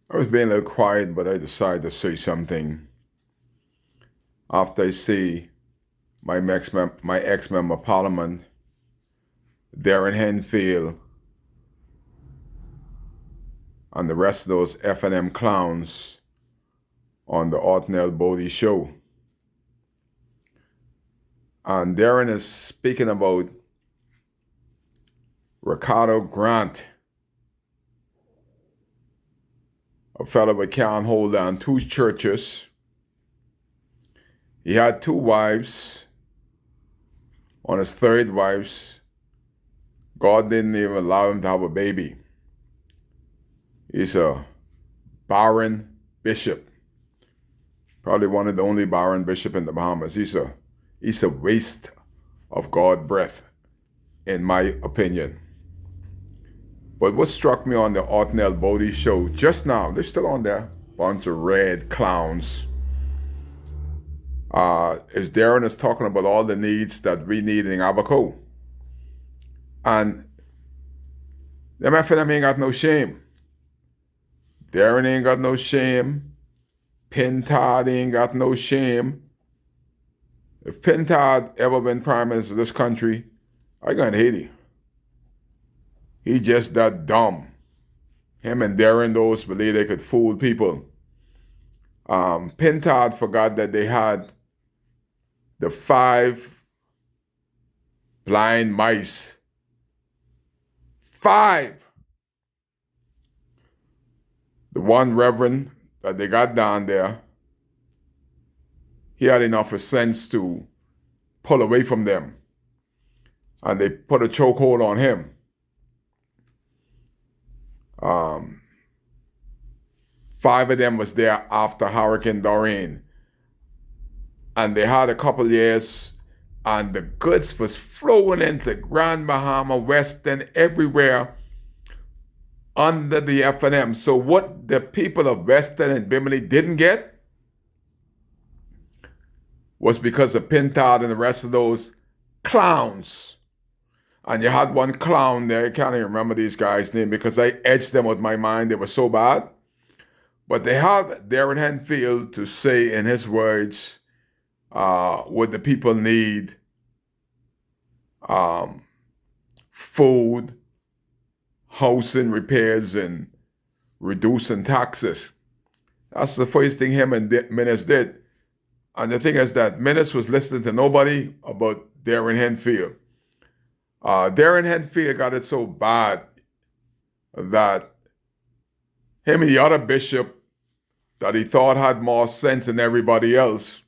I was being a little quiet, but I decided to say something after I see my ex-member of parliament, Darren Henfield, and the rest of those F&M clowns on the Othniel Bodie show. And Darren is speaking about Ricardo Grant, a fellow that can't hold down two churches. He had two wives. On his third wife, God didn't even allow him to have a baby. He's a barren bishop. Probably one of the only barren bishop in the Bahamas. He's a waste of God breath, in my opinion. But what struck me on the Othniel Bodie show just now, they're still on there, bunch of red clowns, is Darren is talking about all the needs that we need in Abaco. And them FNM ain't got no shame. Darren ain't got no shame. Pintard ain't got no shame. If Pintard ever been prime minister of this country, I gonna hate him. He just that dumb. Him and Darren those believe they could fool people. Pintard forgot that they had the 5 blind mice. 5. The one reverend that they got down there, he had enough of sense to pull away from them. And they put a chokehold on him. 5 of them was there after Hurricane Doreen. And they had a couple years, and the goods was flowing into Grand Bahama, Western, everywhere under the F&M. So what the people of Western and Bimini didn't get was because of Pintard and the rest of those clowns. And you had one clown there, I can't even remember these guys' name because I edged them with my mind, they were so bad. But they had Darren Henfield to say in his words, what the people need, food, housing repairs, and reducing taxes. That's the first thing him and Minnis did. And the thing is that Minnis was listening to nobody about Darren Henfield. Darren Henfield got it so bad that him and the other bishop that he thought had more sense than everybody else,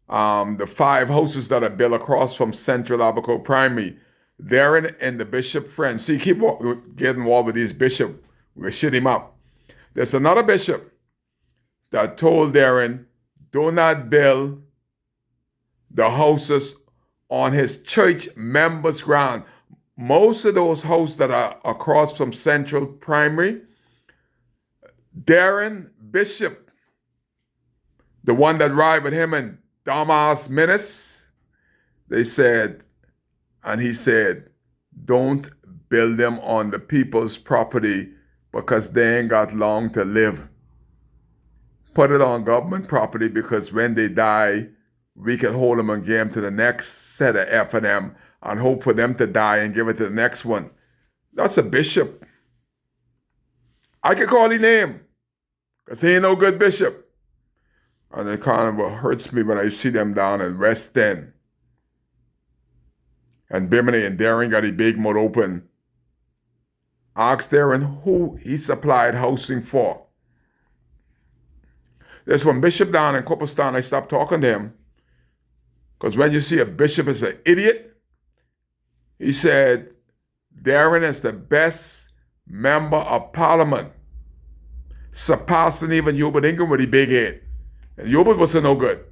the 5 houses that are built across from Central Abaco Primary, Darren and the bishop friends. See, keep getting involved with these bishops. We'll shit him up. There's another bishop that told Darren, do not build the houses on his church members' ground. Most of those houses that are across from Central Primary, Darren Bishop, the one that ride with him and Damas Minnis, he said, don't build them on the people's property because they ain't got long to live. Put it on government property because when they die, we can hold them and give them to the next set of F&M and hope for them to die and give it to the next one. That's a bishop. I can call his name because he ain't no good bishop. And it kind of hurts me when I see them down in West End. And Bimini and Darren got a big mouth open. Ask Darren who he supplied housing for. There's one bishop down in Cooperstown, I stopped talking to him. Because when you see a bishop is an idiot, he said, Darren is the best member of parliament, surpassing even Hubert Ingram with the big head. And Hubert was no good.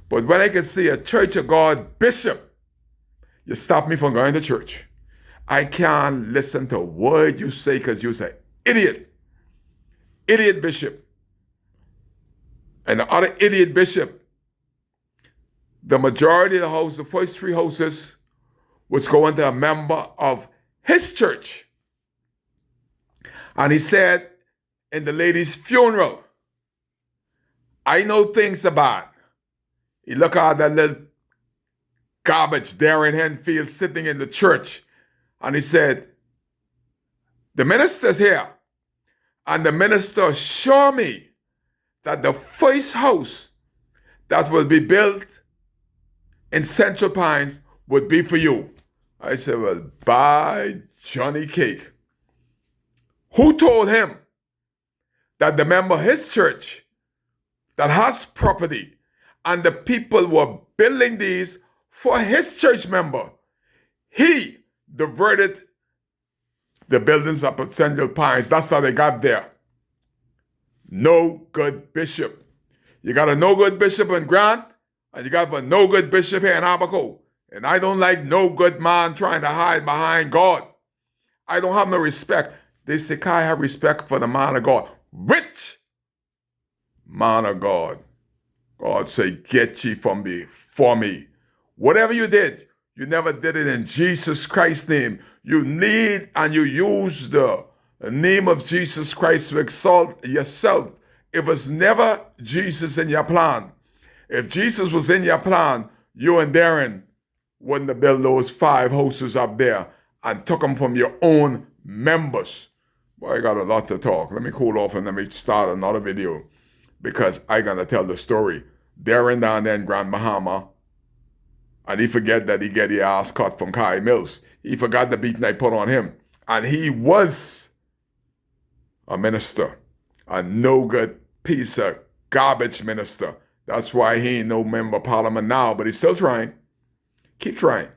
But when I can see a Church of God bishop, you stop me from going to church. I can't listen to a word you say because you're an idiot. Idiot bishop. And the other idiot bishop, the majority of the house, the first 3 houses, was going to a member of his church. And he said, in the lady's funeral. I know things about. He look at that little garbage Darren Henfield sitting in the church, and he said, the minister's here, and the minister showed me that the first house that will be built in Central Pines would be for you. I said, well, by Johnny Cake. Who told him that the member of his church that has property and the people were building these for his church member, he diverted the buildings up at Central Pines? That's how they got there. No good bishop. You got a no good bishop in Grant, and you got a no good bishop here in Abaco. And I don't like no good man trying to hide behind God. I don't have no respect. They say, I have respect for the man of God. Which man of God? God say, get ye from before me. Whatever you did, you never did it in Jesus Christ's name. You need and you use the name of Jesus Christ to exalt yourself. It was never Jesus in your plan. If Jesus was in your plan, you and Darren wouldn't have built those 5 houses up there and took them from your own members. Boy, I got a lot to talk. Let me cool off and let me start another video, because I gotta tell the story. Darren down there in Grand Bahama, and he forget that he get his ass cut from Kai Mills. He forgot the beating I put on him. And he was a minister, a no good piece of garbage minister. That's why he ain't no member of parliament now, but he's still trying. Keep trying.